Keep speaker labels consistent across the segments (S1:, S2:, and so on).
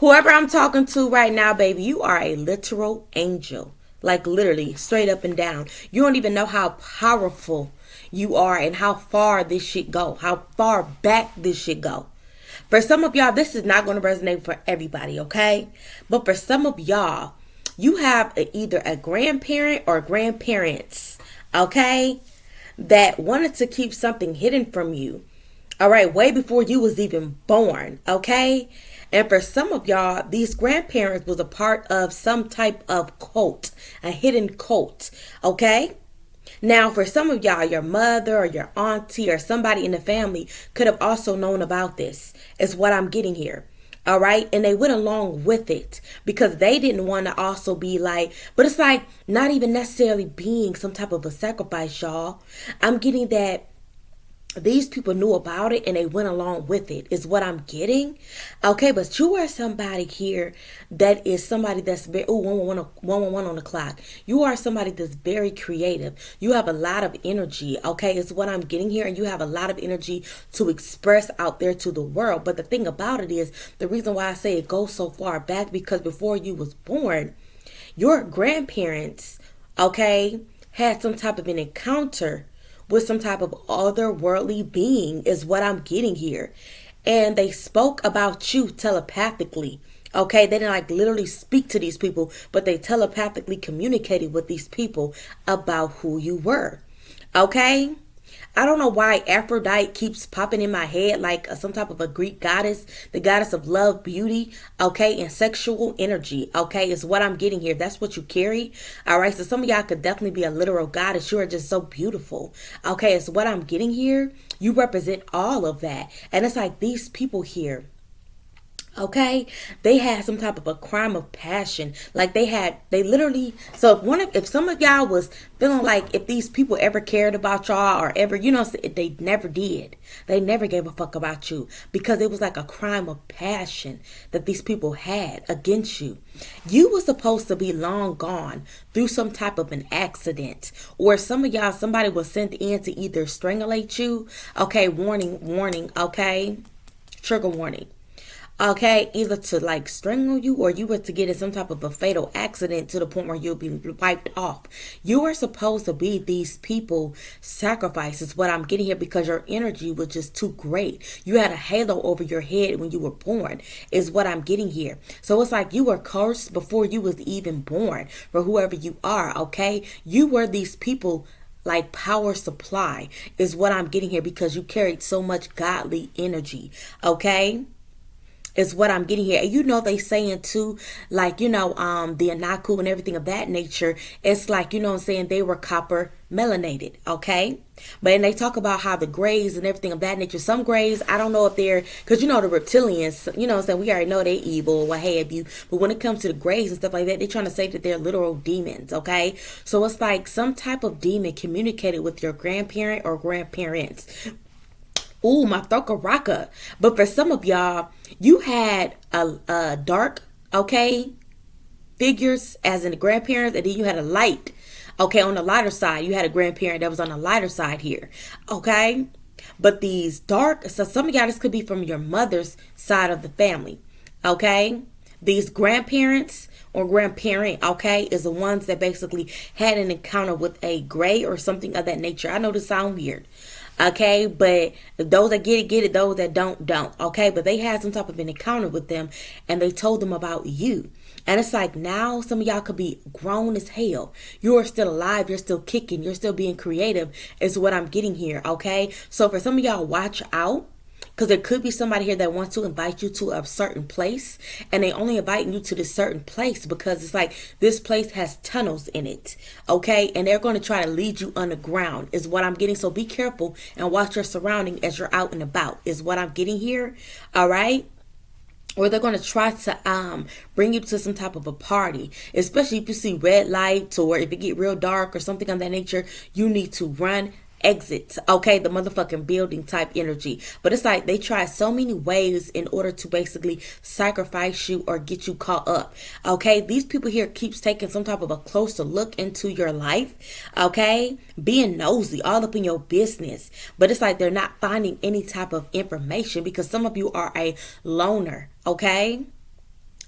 S1: Whoever I'm talking to right now, baby, you are a literal angel. Like literally, straight up and down. You don't even know how powerful you are and how far this shit go. How far back this shit go. For some of y'all, this is not going to resonate for everybody, okay? But for some of y'all, you have either a grandparent or grandparents, okay, that wanted to keep something hidden from you. All right, way before you was even born, okay? And for some of y'all, these grandparents was a part of some type of cult, a hidden cult, okay? Now, for some of y'all, your mother or your auntie or somebody in the family could have also known about this, is what I'm getting here. All right. And they went along with it because they didn't want to also be like, but it's like not even necessarily being some type of a sacrifice, y'all. I'm getting that these people knew about it and they went along with it is what I'm getting. Okay, but you are somebody here that is somebody that's very, 111 on the clock. You are somebody that's very creative. You have a lot of energy, okay, is what I'm getting here. And you have a lot of energy to express out there to the world. But the thing about it is, the reason why I say it goes so far back, because before you was born, your grandparents, okay, had some type of an encounter with some type of otherworldly being is what I'm getting here. And they spoke about you telepathically. Okay, they didn't like literally speak to these people, but they telepathically communicated with these people about who you were. Okay? I don't know why Aphrodite keeps popping in my head like some type of a Greek goddess, the goddess of love, beauty, okay, and sexual energy, okay, is what I'm getting here. That's what you carry, all right? So some of y'all could definitely be a literal goddess. You are just so beautiful, okay, is what I'm getting here. You represent all of that. And it's like these people here, okay, they had some type of a crime of passion. Like they literally, so if some of y'all was feeling like if these people ever cared about y'all or ever, they never did. They never gave a fuck about you because it was like a crime of passion that these people had against you. You were supposed to be long gone through some type of an accident, or some of y'all, somebody was sent in to either strangulate you, okay, warning, okay, trigger warning. Okay, either to like strangle you or you were to get in some type of a fatal accident to the point where you'll be wiped off. You were supposed to be these people sacrifices, what I'm getting here, because your energy was just too great. You had a halo over your head when you were born is what I'm getting here. So it's like you were cursed before you was even born for whoever you are, okay? You were these people like power supply is what I'm getting here because you carried so much godly energy, okay? Is what I'm getting here. And they saying too, like, the Anaku and everything of that nature. It's like, what I'm saying, they were copper melanated, okay? But and they talk about how the Greys and everything of that nature, some Greys, I don't know if they're, because the reptilians, what I'm saying, we already know they're evil or what have you. But when it comes to the Greys and stuff like that, they're trying to say that they're literal demons, okay? So it's like some type of demon communicated with your grandparent or grandparents. Ooh, my throat rocka. But for some of y'all, you had a dark, okay, figures as in the grandparents, and then you had a light, okay, on the lighter side. You had a grandparent that was on the lighter side here, okay? But these dark, so some of y'all, this could be from your mother's side of the family, okay? These grandparents or grandparent, okay, is the ones that basically had an encounter with a gray or something of that nature. I know this sounds weird. Okay, but those that get it. Those that don't. Okay, but they had some type of an encounter with them and they told them about you. And it's like now some of y'all could be grown as hell. You're still alive. You're still kicking. You're still being creative is what I'm getting here. Okay, so for some of y'all, watch out. Because there could be somebody here that wants to invite you to a certain place. And they only invite you to this certain place because it's like this place has tunnels in it. Okay. And they're going to try to lead you underground is what I'm getting. So be careful and watch your surrounding as you're out and about is what I'm getting here. All right. Or they're going to try to bring you to some type of a party, especially if you see red lights or if it get real dark or something of that nature. You need to run, exit, okay, the motherfucking building type energy. But it's like they try so many ways in order to basically sacrifice you or get you caught up. Okay, these people here keeps taking some type of a closer look into your life, okay, being nosy all up in your business. But it's like they're not finding any type of information because some of you are a loner, okay.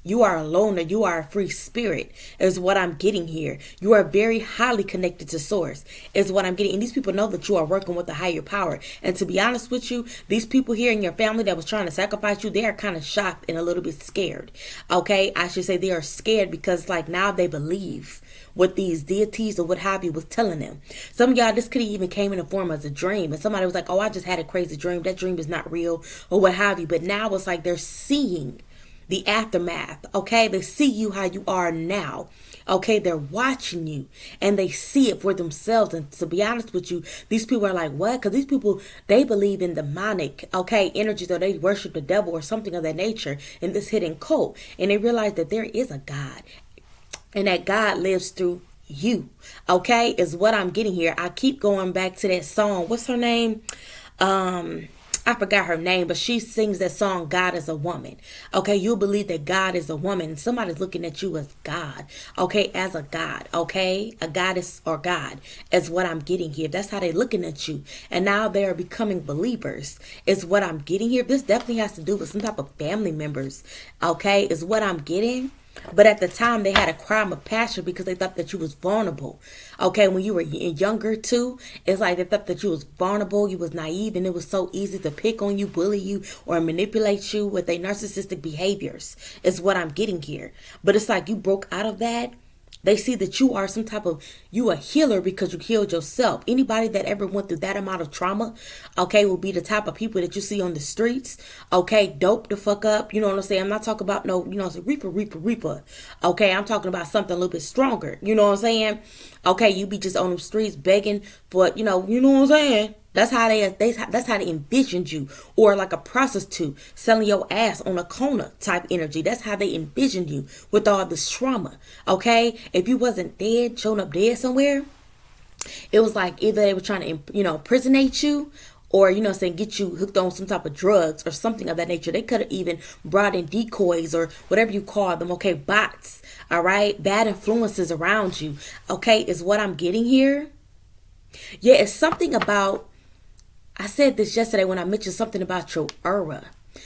S1: You are a loner. You are a free spirit, is what I'm getting here. You are very highly connected to source, is what I'm getting. And these people know that you are working with a higher power. And to be honest with you, these people here in your family that was trying to sacrifice you, they are kind of shocked and a little bit scared. Okay, I should say they are scared because like now they believe what these deities or what have you was telling them. Some of y'all, this could have even came in the form as a dream. And somebody was like, oh, I just had a crazy dream. That dream is not real or what have you. But now it's like they're seeing the aftermath. Okay, they see you how you are now. Okay, they're watching you and they see it for themselves. And to be honest with you, these people are like, what? Because these people, they believe in demonic, okay, energies, or they worship the devil or something of that nature in this hidden cult. And they realize that there is a God and that God lives through you. Okay, is what I'm getting here. I keep going back to that song. What's her name? I forgot her name, but she sings that song, God is a Woman. Okay, you believe that God is a woman. Somebody's looking at you as God. Okay, as a God. Okay, a goddess or God is what I'm getting here. That's how they're looking at you. And now they're becoming believers is what I'm getting here. This definitely has to do with some type of family members. Okay, is what I'm getting. But at the time, they had a crime of passion because they thought that you was vulnerable. Okay, when you were younger too, it's like they thought that you was vulnerable, you was naive, and it was so easy to pick on you, bully you, or manipulate you with their narcissistic behaviors. Is what I'm getting here. But it's like you broke out of that. They see that you are some type of, you a healer because you healed yourself. Anybody that ever went through that amount of trauma, okay, will be the type of people that you see on the streets, okay, dope the fuck up. You know what I'm saying? I'm not talking about no, reaper. Okay, I'm talking about something a little bit stronger. You know what I'm saying? Okay, you be just on the streets begging for, you know what I'm saying? That's how that's how they envisioned you, or like a prostitute selling your ass on a corner type energy. That's how they envisioned you with all this trauma. Okay, if you wasn't dead, showing up dead somewhere, it was like either they were trying to imprisonate you, or saying get you hooked on some type of drugs or something of that nature. They could have even brought in decoys or whatever you call them. Okay, bots. All right, bad influences around you. Okay, is what I'm getting here. Yeah, it's something about. I said this yesterday when I mentioned something about your aura.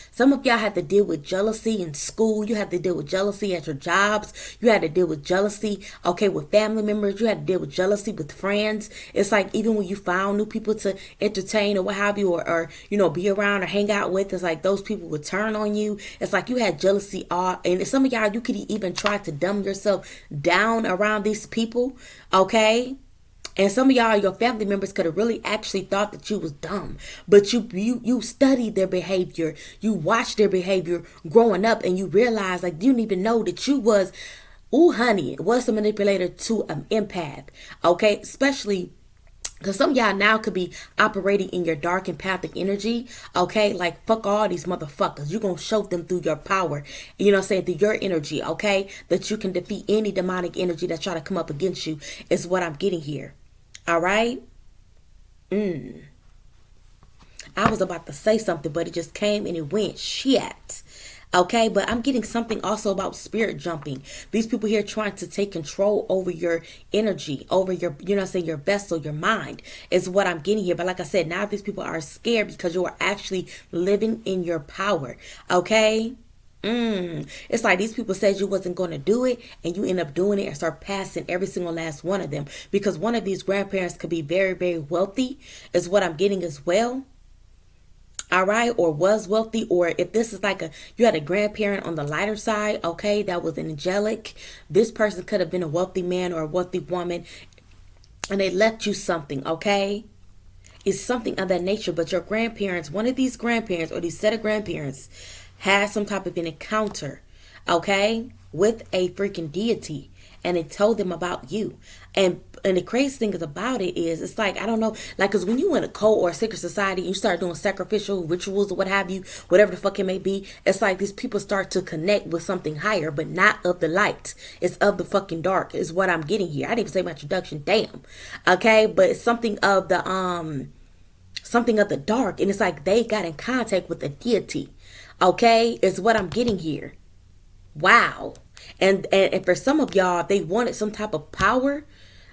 S1: Some of y'all had to deal with jealousy in school. You had to deal with jealousy at your jobs. You had to deal with jealousy, okay, with family members. You had to deal with jealousy with friends. It's like even when you found new people to entertain or what have you, or be around or hang out with, it's like those people would turn on you. It's like you had jealousy all, and some of y'all, you could even try to dumb yourself down around these people, okay? And some of y'all, your family members could have really actually thought that you was dumb. But you studied their behavior. You watched their behavior growing up, and you realized like you didn't even know that you was, ooh honey, was a manipulator to an empath. Okay, especially because some of y'all now could be operating in your dark empathic energy. Okay, like fuck all these motherfuckers. You're going to show them through your power. Through your energy. Okay, that you can defeat any demonic energy that try to come up against you is what I'm getting here. All right. I was about to say something, but it just came and it went. Shit. Okay, but I'm getting something also about spirit jumping. These people here trying to take control over your energy, over your, your vessel, your mind is what I'm getting here. But like I said, now these people are scared because you are actually living in your power. Okay. It's like these people said you wasn't going to do it, and you end up doing it and start passing every single last one of them, because one of these grandparents could be very, very wealthy is what I'm getting as well. All right, or was wealthy, or if this is like you had a grandparent on the lighter side, okay, that was an angelic. This person could have been a wealthy man or a wealthy woman, and they left you something, okay? It's something of that nature. But your grandparents, one of these grandparents or these set of grandparents, had some type of an encounter, okay, with a freaking deity, and it told them about you. And the crazy thing is about it is, it's like, I don't know, like, because when you in a cult or a secret society, you start doing sacrificial rituals or what have you, whatever the fuck it may be, it's like these people start to connect with something higher, but not of the light. It's of the fucking dark is what I'm getting here. I didn't even say my introduction, damn. Okay, but it's something of the dark, and it's like they got in contact with a deity. Okay, is what I'm getting here. Wow. And for some of y'all, they wanted some type of power.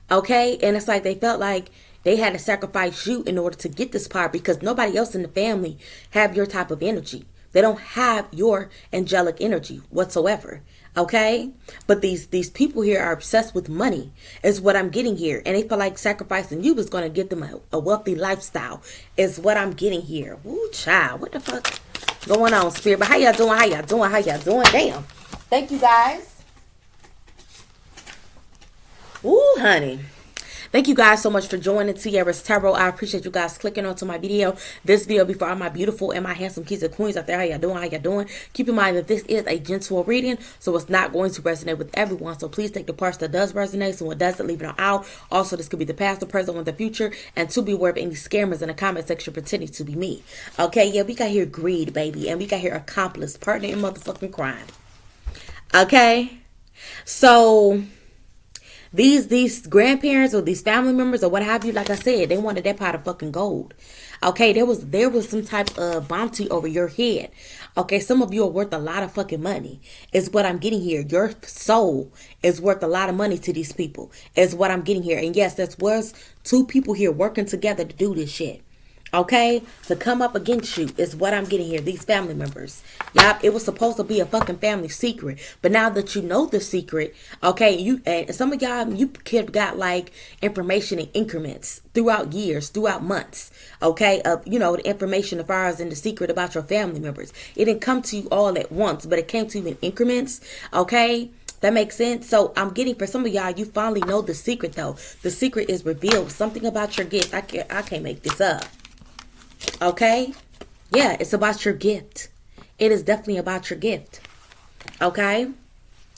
S1: Okay, and it's like they felt like they had to sacrifice you in order to get this power, because nobody else in the family have your type of energy. They don't have your angelic energy whatsoever. Okay, but these people here are obsessed with money is what I'm getting here, and they feel like sacrificing you is going to give them a wealthy lifestyle is what I'm getting here. Woo, child, what the fuck going on, spirit? But how y'all doing? How y'all doing? How y'all doing? Damn, thank you guys. Ooh, honey. Thank you guys so much for joining Tiara's Tarot. I appreciate you guys clicking onto my video. This video before all my beautiful and my handsome keys and queens out there. How y'all doing? How y'all doing? Keep in mind that this is a gentle reading, so it's not going to resonate with everyone. So please take the parts that does resonate. So what doesn't, leave it out. Also, this could be the past, the present, or the future. And to be aware of any scammers in the comment section pretending to be me. Okay, yeah, we got here greed, baby. And we got here accomplice, partner in motherfucking crime. Okay? So these grandparents or these family members or what have you, like I said, they wanted that pot of fucking gold. Okay, there was some type of bounty over your head. Okay, some of you are worth a lot of fucking money is what I'm getting here. Your soul is worth a lot of money to these people is what I'm getting here. And yes, there was two people here working together to do this shit. Okay, to come up against you is what I'm getting here. These family members. Yup, it was supposed to be a fucking family secret. But now that you know the secret, okay, you and some of y'all, you could have got like information in increments throughout years, throughout months. Okay, the information as far as in the secret about your family members. It didn't come to you all at once, but it came to you in increments. Okay. That makes sense. So I'm getting for some of y'all, you finally know the secret though. The secret is revealed. Something about your gift. I can't make this up. Okay? Yeah, it's about your gift. It is definitely about your gift. Okay?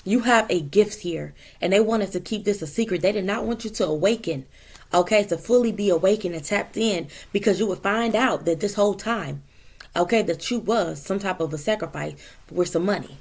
S1: You have a gift here. And they wanted to keep this a secret. They did not want you to awaken. Okay? To fully be awakened and tapped in. Because you would find out that this whole time, okay, that you was some type of a sacrifice for some money.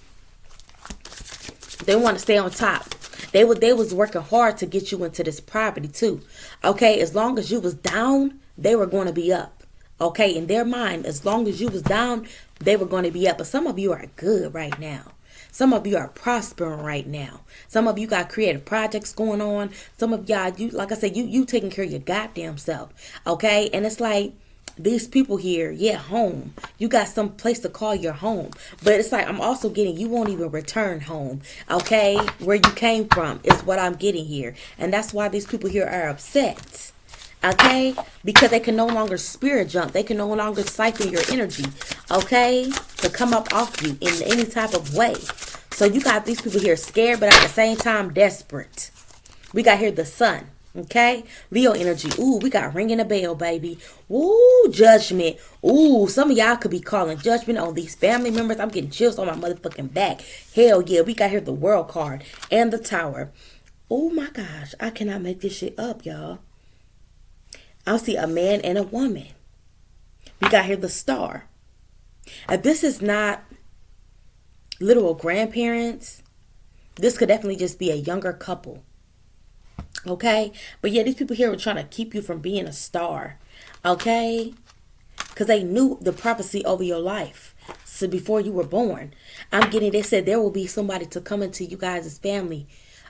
S1: They want to stay on top. They was working hard to get you into this property too. Okay? As long as you was down, they were going to be up. Okay, in their mind, as long as you was down, they were going to be up. But some of you are good right now. Some of you are prospering right now. Some of you got creative projects going on. Some of y'all, you like I said, you taking care of your goddamn self. Okay, and it's like these people here, yeah, home. You got some place to call your home. But it's like I'm also getting you won't even return home. Okay, where you came from is what I'm getting here. And that's why these people here are upset. Okay, because they can no longer spirit jump. They can no longer siphon your energy. Okay, to come up off you in any type of way. So you got these people here scared, but at the same time desperate. We got here the sun. Okay, Leo energy. Ooh, we got ringing a bell, baby. Ooh, judgment. Ooh, some of y'all could be calling judgment on these family members. I'm getting chills on my motherfucking back. Hell yeah, we got here the world card and the tower. Oh my gosh, I cannot make this shit up, y'all. I see a man and a woman. We got here the star. If this is not literal grandparents, this could definitely just be a younger couple. Okay? But yeah, these people here were trying to keep you from being a star. Okay? Because they knew the prophecy over your life. So before you were born. They said there will be somebody to come into you guys' family.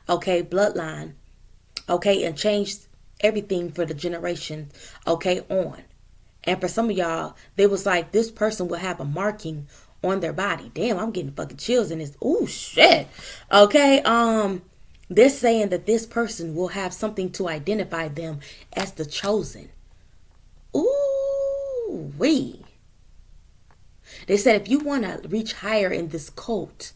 S1: Okay? Bloodline. Okay? And change everything for the generation, okay, on. And for some of y'all, they was like, this person will have a marking on their body. Damn, I'm getting fucking chills in this. Ooh, shit. Okay, they're saying that this person will have something to identify them as the chosen. Ooh, wee. They said if you want to reach higher in this cult,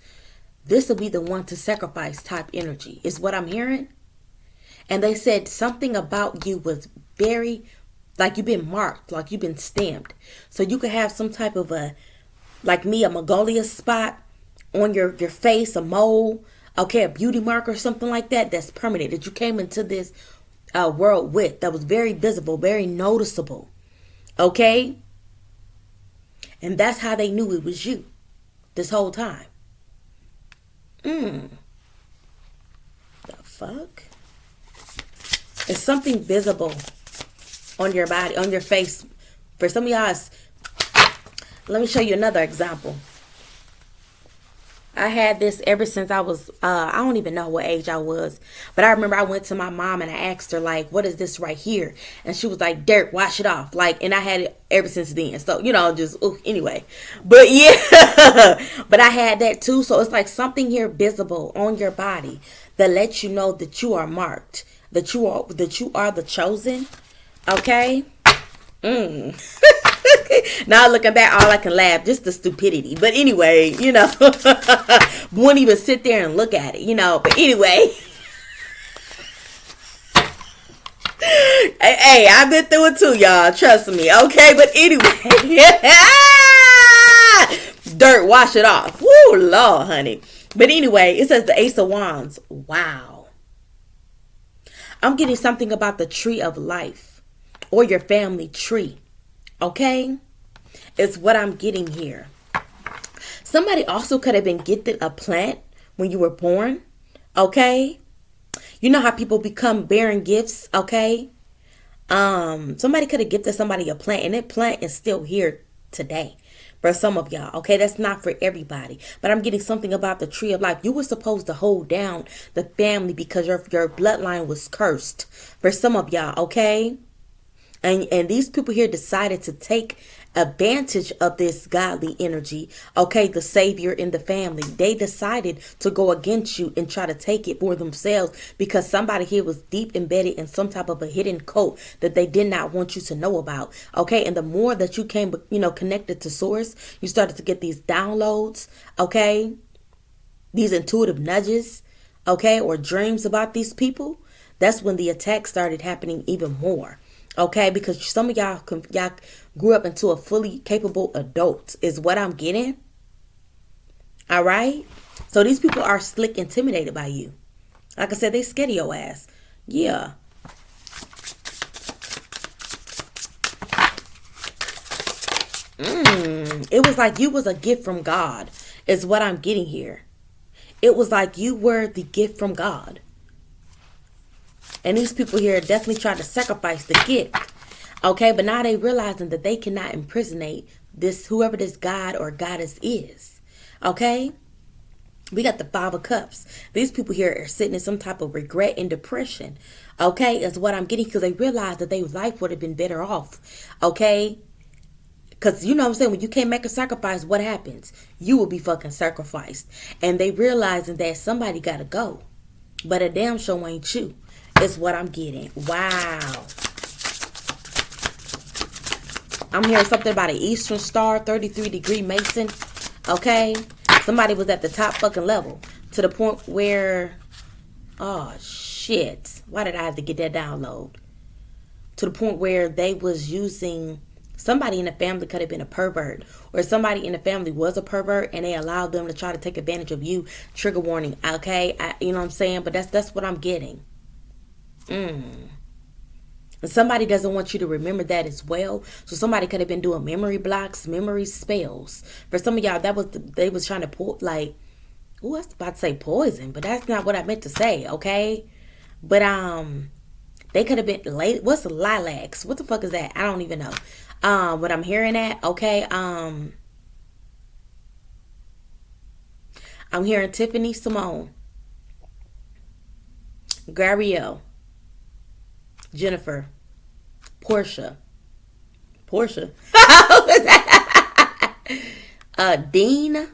S1: this will be the one to sacrifice type energy, is what I'm hearing. And they said something about you was very, like you've been marked, like you've been stamped. So you could have some type of a, like me, a Mongolia spot on your face, a mole, okay, a beauty mark or something like that. That's permanent, that you came into this world with, that was very visible, very noticeable. Okay? And that's how they knew it was you this whole time. The fuck? It's something visible on your body, on your face. For some of y'all, let me show you another example. I had this ever since I was, I don't even know what age I was. But I remember I went to my mom and I asked her, like, what is this right here? And she was like, dirt, wash it off. Like, and I had it ever since then. So, just anyway. But yeah, but I had that too. So it's like something here visible on your body that lets you know that you are marked, that you are the chosen. Okay. Now looking back, all I can laugh, just the stupidity. But anyway, wouldn't even sit there and look at it, But anyway. Hey, I've been through it too, y'all. Trust me. Okay, but anyway. Dirt, wash it off. Woo, Lord, honey. But anyway, it says the Ace of Wands. Wow. I'm getting something about the tree of life or your family tree. Okay? It's what I'm getting here. Somebody also could have been gifted a plant when you were born. Okay? You know how people become bearing gifts, okay? Somebody could have gifted somebody a plant, and that plant is still here today for some of y'all, okay? That's not for everybody. But I'm getting something about the tree of life. You were supposed to hold down the family because your bloodline was cursed for some of y'all, okay? And these people here decided to take advantage of this godly energy, okay, the savior in the family. They decided to go against you and try to take it for themselves because somebody here was deep embedded in some type of a hidden cult that they did not want you to know about, okay? And the more that you came, connected to source, you started to get these downloads, okay, these intuitive nudges, okay, or dreams about these people. That's when the attack started happening even more. Okay, because some of y'all grew up into a fully capable adult is what I'm getting. All right. So these people are slick intimidated by you. Like I said, they scared of your ass. Yeah. It was like you was a gift from God is what I'm getting here. It was like you were the gift from God. And these people here definitely tried to sacrifice the gift. Okay, but now they realizing that they cannot impersonate whoever this God or goddess is. Okay? We got the 5 of Cups. These people here are sitting in some type of regret and depression. Okay, is what I'm getting because they realized that their life would have been better off. Okay? Because you know what I'm saying? When you can't make a sacrifice, what happens? You will be fucking sacrificed. And they realizing that somebody got to go. But a damn sure ain't you. Is what I'm getting. Wow. I'm hearing something about an Eastern Star, 33-degree Mason. Okay. Somebody was at the top fucking level. To the point where, oh shit. Why did I have to get that download? To the point where they was using, somebody in the family could have been a pervert. Or somebody in the family was a pervert and they allowed them to try to take advantage of you. Trigger warning. Okay. You know what I'm saying? But that's what I'm getting. And somebody doesn't want you to remember that as well. So somebody could have been doing memory blocks, memory spells. For some of y'all, they was trying to pull, like, I was about to say poison, but that's not what I meant to say, okay? But they could have been what's lilacs? What the fuck is that? I don't even know. But I'm hearing that, okay? I'm hearing Tiffany Simone, Gabrielle, Jennifer, Portia, Dean,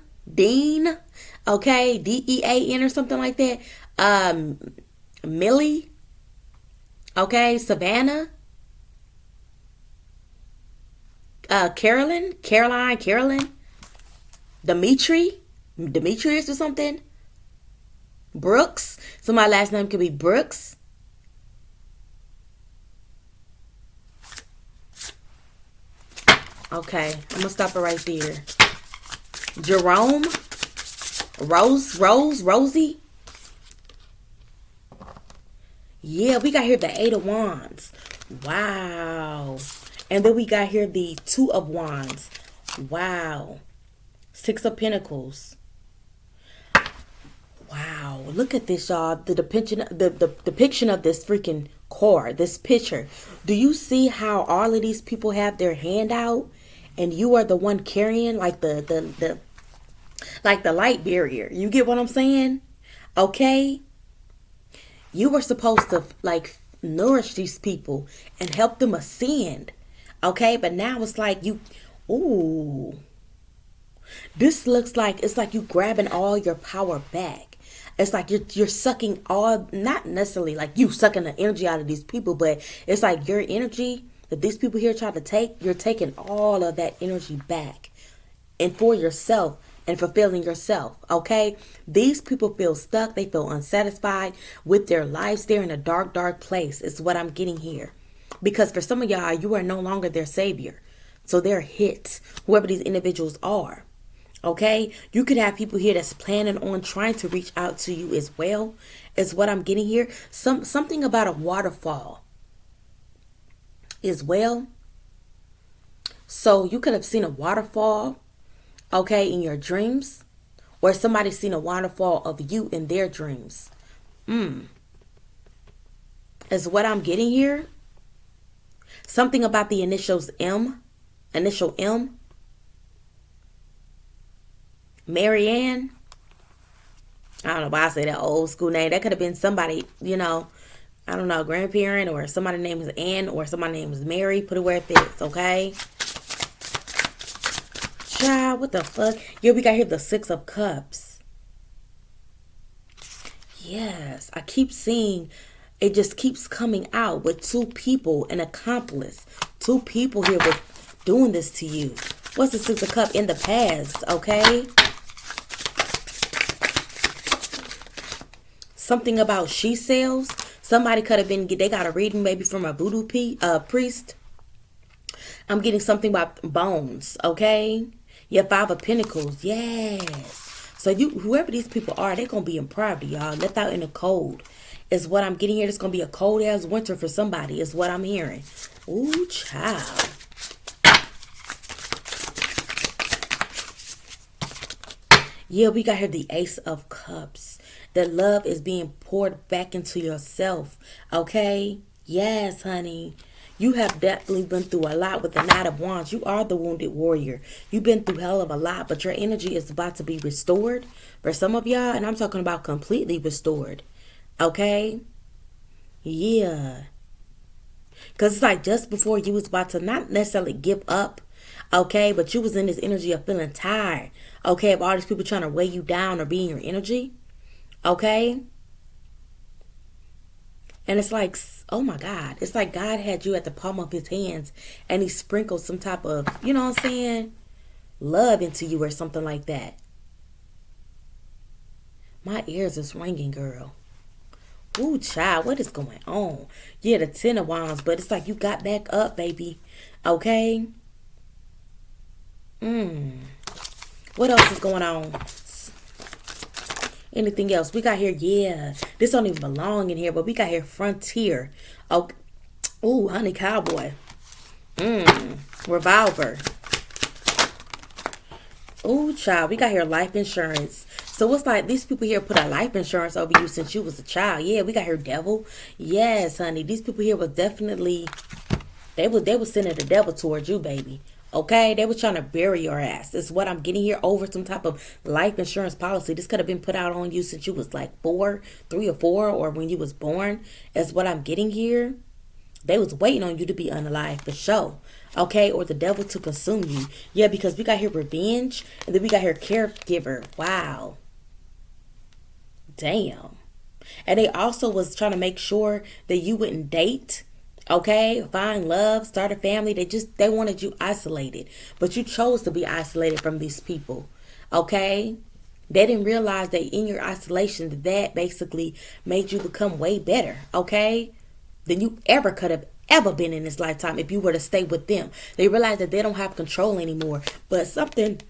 S1: okay, Dean or something like that. Millie, okay, Savannah, Caroline, Demetrius or something. Brooks, so my last name could be Brooks. Okay, I'm gonna stop it right there. Jerome, Rosie. Yeah, we got here the 8 of Wands. Wow. And then we got here the 2 of Wands. Wow. 6 of Pentacles. Wow. Look at this, y'all. The depiction of this freaking card, this picture. Do you see how all of these people have their hand out and you are the one carrying like the light barrier? You get what I'm saying? Okay? You were supposed to like nourish these people and help them ascend. Okay, but now it's like you, ooh, this looks like it's like you grabbing all your power back. It's like you're sucking all, not necessarily like you sucking the energy out of these people, but it's like your energy that these people here try to take, you're taking all of that energy back and for yourself and fulfilling yourself. Okay, these people feel stuck, they feel unsatisfied with their lives. They're in a dark place is what I'm getting here, because for some of y'all, you are no longer their savior, so they're hit, whoever these individuals are. Okay, you could have people here that's planning on trying to reach out to you as well, is what I'm getting here. Something about a waterfall as well. So you could have seen a waterfall, okay, in your dreams, or somebody seen a waterfall of you in their dreams. Is what I'm getting here. Something about the initial M. Marianne. I don't know why I say that old school name. That could have been somebody, I don't know, grandparent, or somebody named is Ann, or somebody named is Mary. Put it where it fits, okay? Child, what the fuck? Yeah, we got here the Six of Cups. Yes, I keep seeing, it just keeps coming out with two people, an accomplice. Two people here with doing this to you. What's the Six of Cups in the past, okay? Something about she sells. Somebody could have been, they got a reading maybe from a voodoo priest. I'm getting something about bones, okay? Yeah, Five of Pentacles, yes. So whoever these people are, they're going to be in poverty, y'all. Left out in the cold is what I'm getting here. It's going to be a cold ass winter for somebody is what I'm hearing. Ooh, child. Yeah, we got here the Ace of Cups. That love is being poured back into yourself, okay? Yes, honey. You have definitely been through a lot with the Knight of Wands. You are the wounded warrior. You've been through hell of a lot, but your energy is about to be restored for some of y'all, and I'm talking about completely restored, okay? Yeah. Because it's like just before you was about to not necessarily give up, okay, but you was in this energy of feeling tired, okay, of all these people trying to weigh you down or be in your energy, okay? And it's like, oh my God, it's like God had you at the palm of his hands and he sprinkled some type of, you know what I'm saying, love into you or something like that. My ears is ringing, girl. Ooh, child, what is going on? Yeah, the Ten of Wands, but it's like you got back up, baby. Okay? What else is going on? Anything else? We got here, yeah. This don't even belong in here, but we got here Frontier. Oh, ooh, honey cowboy. Revolver. Ooh, child, we got here life insurance. So it's like these people here put a life insurance over you since you was a child. Yeah, we got here devil. Yes, honey. These people here was definitely, they was sending the devil towards you, baby. Okay, they were trying to bury your ass. This is what I'm getting here, over some type of life insurance policy. This could have been put out on you since you was like 3 or 4, or when you was born. Is what I'm getting here. They was waiting on you to be unalive for sure. Okay, or the devil to consume you. Yeah, because we got here revenge, and then we got here caregiver. Wow. Damn. And they also was trying to make sure that you wouldn't date. Okay, find love, start a family. They wanted you isolated, but you chose to be isolated from these people. Okay, they didn't realize that in your isolation, that basically made you become way better, okay, than you ever could have ever been in this lifetime if you were to stay with them. They realized that they don't have control anymore, but something.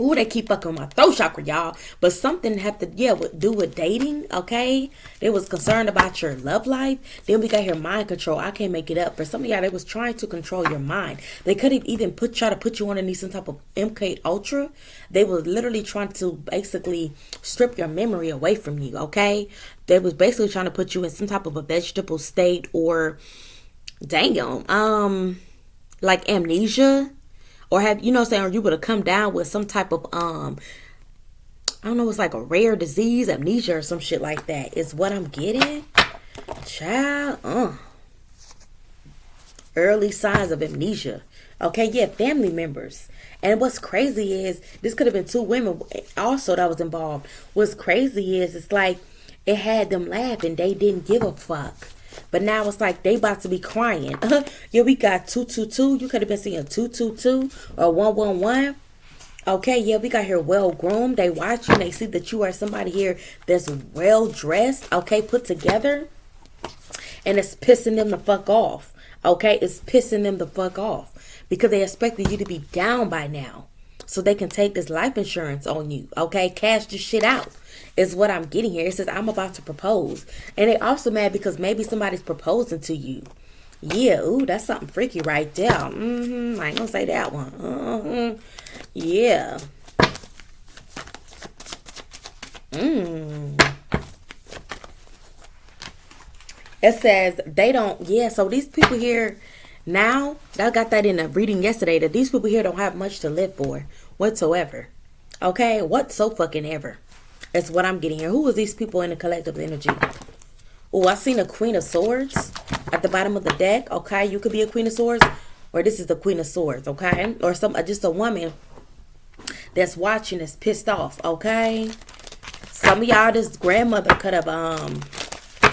S1: Ooh, they keep fucking my throat chakra, y'all. But something have to, do with dating, okay? They was concerned about your love life. Then we got here mind control. I can't make it up. For some of y'all, they was trying to control your mind. They could have even try to put you underneath some type of MK Ultra. They was literally trying to basically strip your memory away from you, okay? They was basically trying to put you in some type of a vegetable state, or, like amnesia. Or have, or you would have come down with some type of, I don't know, it's like a rare disease, amnesia or some shit like that. Is what I'm getting. Child, early signs of amnesia. Okay, yeah, family members. And what's crazy is this could have been two women also that was involved. What's crazy is it's like it had them laughing. They didn't give a fuck. But now it's like they about to be crying. Yeah, we got 222. You could have been seeing 222 or 111. Okay, yeah, we got here well groomed. They watch you. They see that you are somebody here that's well dressed. Okay, put together. And it's pissing them the fuck off. Okay, it's pissing them the fuck off. Because they expected you to be down by now. So they can take this life insurance on you. Okay, cash this shit out. Is what I'm getting here. It says, I'm about to propose. And they also mad because maybe somebody's proposing to you. Yeah, ooh, that's something freaky right there. I ain't gonna say that one. Yeah. It says they don't, yeah, so these people here now, I got that in a reading yesterday, that these people here don't have much to live for whatsoever. Okay, what so fucking ever. That's what I'm getting here. Who is these people in the collective energy? Oh, I seen a Queen of Swords at the bottom of the deck. Okay, you could be a Queen of Swords, or this is the Queen of Swords. Okay, or just a woman that's watching is pissed off. Okay, some of y'all, this grandmother could have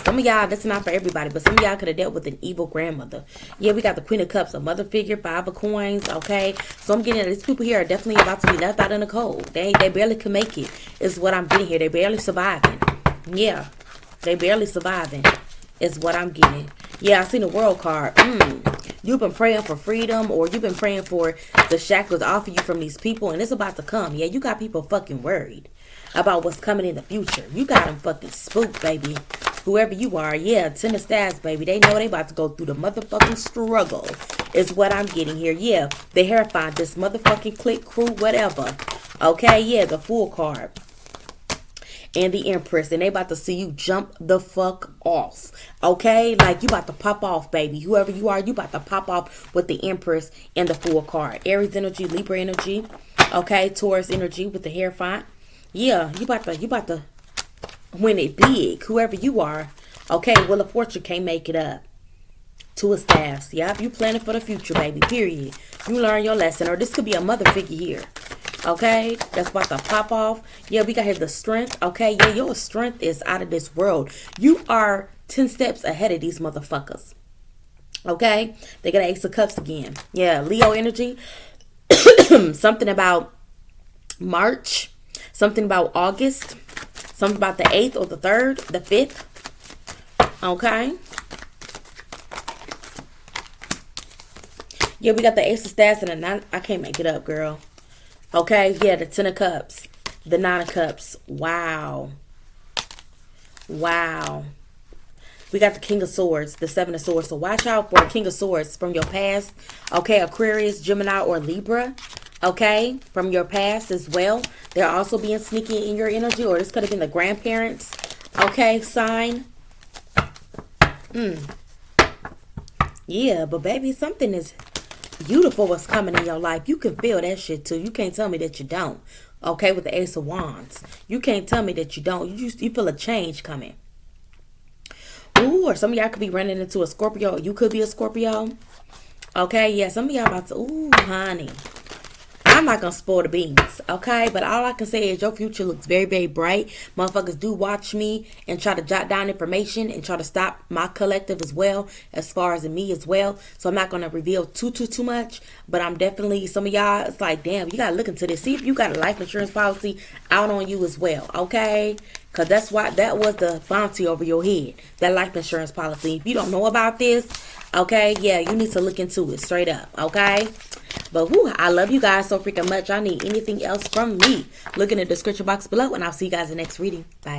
S1: some of y'all, that's not for everybody, but some of y'all could have dealt with an evil grandmother. Yeah, we got the Queen of Cups, a mother figure, 5 of coins, okay? So I'm getting at these people here are definitely about to be left out in the cold. They barely can make it, is what I'm getting here. They barely surviving. Yeah, they barely surviving, is what I'm getting. Yeah, I seen the World card. You've been praying for freedom, or you've been praying for the shackles off of you from these people, and it's about to come. Yeah, you got people fucking worried about what's coming in the future. You got them fucking spooked, baby. Whoever you are, yeah, 10 of staffs, baby. They know they about to go through the motherfucking struggle, is what I'm getting here. Yeah, they terrified this motherfucking clique, crew, whatever. Okay, yeah, the Fool card. And the Empress. And they about to see you jump the fuck off. Okay, like you about to pop off, baby. Whoever you are, you about to pop off with the Empress and the Fool card. Aries energy, Libra energy. Okay, Taurus energy with the hair font. Yeah, you about to win it big, whoever you are. Okay, Wheel of Fortune can't make it up. 2 of Staffs. Yep, you planning for the future, baby, period. You learn your lesson. Or this could be a mother figure here. Okay, that's about to pop off. Yeah, we got here the Strength. Okay, yeah, your strength is out of this world. You are 10 steps ahead of these motherfuckers. Okay, they got an Ace of Cups again. Yeah, Leo energy. Something about March. Something about August. Something about the 8th or the 3rd, the 5th. Okay. Yeah, we got the Ace of Staffs and the 9. I can't make it up, girl. Okay, yeah, the 10 of Cups. The 9 of Cups. Wow. Wow. We got the King of Swords, the 7 of Swords. So watch out for King of Swords from your past. Okay, Aquarius, Gemini, or Libra. Okay, from your past as well. They're also being sneaky in your energy, or this could have been the grandparents. Okay, sign. Yeah, but baby, something is beautiful what's coming in your life. You can feel that shit too. You can't tell me that you don't. Okay, with the Ace of Wands. You can't tell me that you don't. You feel a change coming. Ooh, or some of y'all could be running into a Scorpio. You could be a Scorpio. Okay, yeah, some of y'all about to, ooh, honey. I'm not going to spoil the beans, okay? But all I can say is your future looks very, very bright. Motherfuckers do watch me and try to jot down information and try to stop my collective as well, as far as me as well. So I'm not going to reveal too much. But I'm definitely, some of y'all, it's like, damn, you got to look into this. See if you got a life insurance policy out on you as well, okay? Because that's why that was the bounty over your head, that life insurance policy. If you don't know about this, okay, yeah, you need to look into it straight up, okay? But whoo, I love you guys so freaking much. I need anything else from me, look in the description box below, and I'll see you guys in the next reading. Bye.